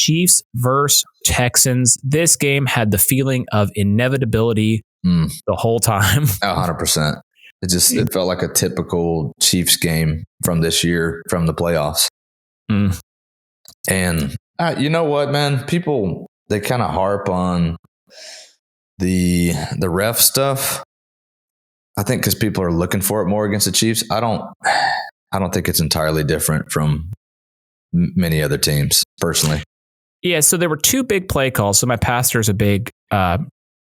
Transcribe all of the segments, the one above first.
Chiefs versus Texans. This game had the feeling of inevitability the whole time. 100%. It felt like a typical Chiefs game from this year, from the playoffs. And you know what, man? People, they kind of harp on the ref stuff. I think because people are looking for it more against the Chiefs. I don't think it's entirely different from many other teams, personally. Yeah, so there were two big play calls. So my pastor's a big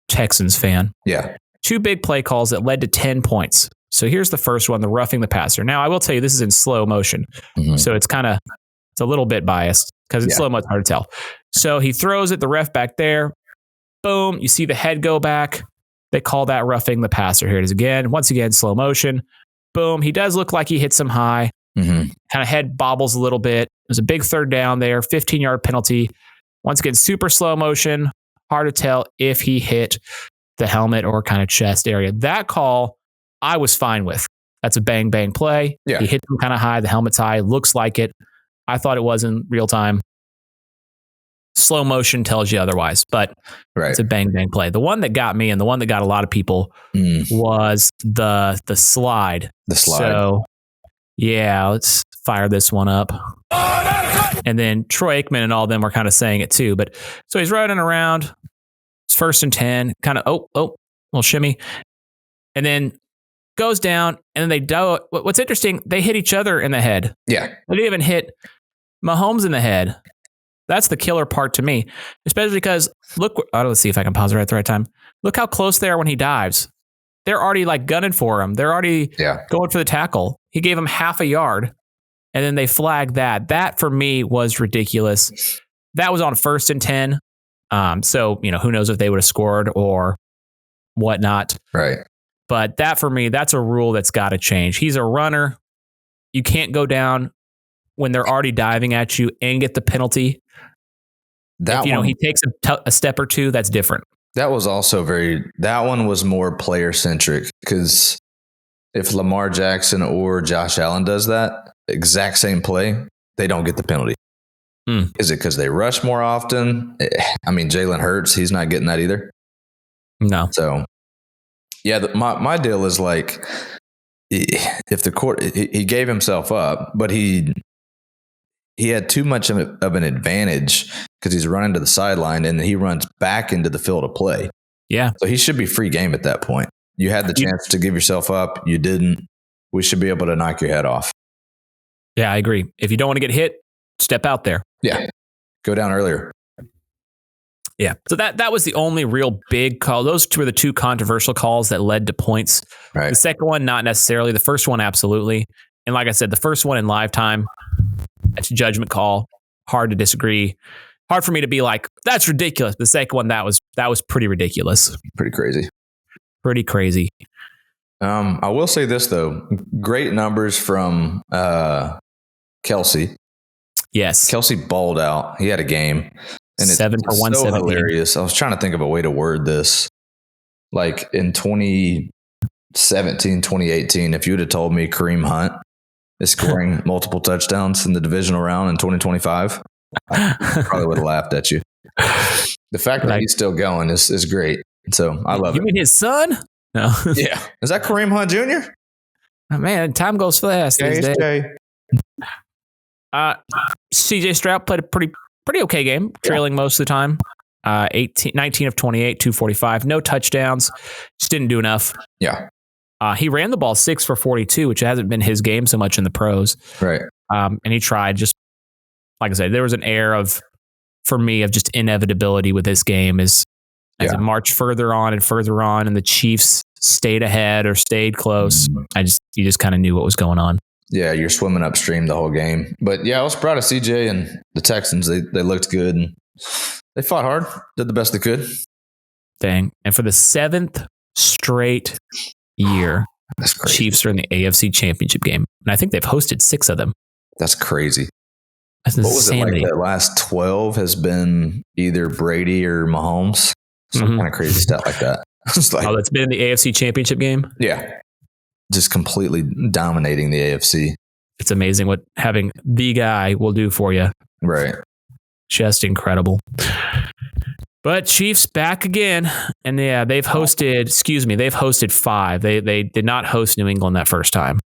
Texans fan. Yeah. Two big play calls that led to 10 points. So here's the first one, the roughing the passer. Now, I will tell you, this is in slow motion. So it's a little bit biased because it's slow mo. It's hard to tell. So he throws it, the ref back there. Boom. You see the head go back. They call that roughing the passer. Here it is again. Once again, slow motion. Boom. He does look like he hits him high. Kind of head bobbles a little bit. There's a big third down there. 15-yard penalty. Once again, super slow motion. Hard to tell if he hit the helmet or kind of chest area. That call, I was fine with. That's a bang, bang play. Yeah. He hit him kind of high. The helmet's high. Looks like it. I thought it was in real time. Slow motion tells you otherwise, but it's a bang, bang play. The one that got me and the one that got a lot of people was the slide. The slide. So, yeah, let's fire this one up. And then Troy Aikman and all of them were kind of saying it too. But so he's running around. It's 1st and 10. Kind of, little shimmy. And then goes down. And then they do. What's interesting, they hit each other in the head. Yeah. They didn't even hit Mahomes in the head. That's the killer part to me, especially because let's see if I can pause it at the right time. Look how close they are when he dives. They're already like gunning for him. They're already going for the tackle. He gave him half a yard and then they flagged that. That for me was ridiculous. That was on 1st and 10. So, who knows if they would have scored or whatnot. Right. But that for me, that's a rule that's got to change. He's a runner. You can't go down when they're already diving at you and get the penalty. He takes a step or two, that's different. That was also that one was more player centric because if Lamar Jackson or Josh Allen does that exact same play, they don't get the penalty. Is it because they rush more often? I mean, Jalen Hurts, he's not getting that either. No. So, yeah, my deal is like, if the court, he gave himself up, but he had too much of an advantage because he's running to the sideline and then he runs back into the field of play. Yeah. So he should be free game at that point. You had the chance to give yourself up. You didn't. We should be able to knock your head off. Yeah, I agree. If you don't want to get hit, step out there. Yeah. Go down earlier. Yeah. So that was the only real big call. Those two were the two controversial calls that led to points. Right. The second one, not necessarily. The first one, absolutely. And like I said, the first one in live time, it's a judgment call. Hard to disagree. Hard for me to be like, that's ridiculous. The second one, that was pretty ridiculous. Pretty crazy. Pretty crazy. I will say this, though. Great numbers from Kelsey. Yes. Kelsey balled out. He had a game. And 7 for 117. So hilarious. I was trying to think of a way to word this. Like in 2017, 2018, if you would have told me Kareem Hunt is scoring multiple touchdowns in the divisional round in 2025, I probably would have laughed at you. The fact that he's still going is great. So I love it. You mean his son? No. Yeah. Is that Kareem Hunt Jr.? Oh, man, time goes fast these days. CJ Stroud played a pretty okay game, trailing most of the time. 19 of 28, 245. No touchdowns. Just didn't do enough. Yeah. He ran the ball 6 for 42, which hasn't been his game so much in the pros. Right. And he tried, just like I said, there was an air for me, of just inevitability with this game as it marched further on, and the Chiefs stayed ahead or stayed close. You just kind of knew what was going on. Yeah, you're swimming upstream the whole game. But yeah, I was proud of CJ and the Texans. They looked good and they fought hard, did the best they could. Dang. And for the 7th straight year, that's crazy. Chiefs are in the AFC Championship game. And I think they've hosted 6 of them. That's crazy. That's what insanity. Was it like the last 12 has been either Brady or Mahomes? Some kind of crazy stat like that. It's like, that's been in the AFC Championship game? Yeah. Just completely dominating the AFC. It's amazing what having the guy will do for you. Right. Just incredible. But Chiefs back again. And they've hosted 5. They did not host New England that first time.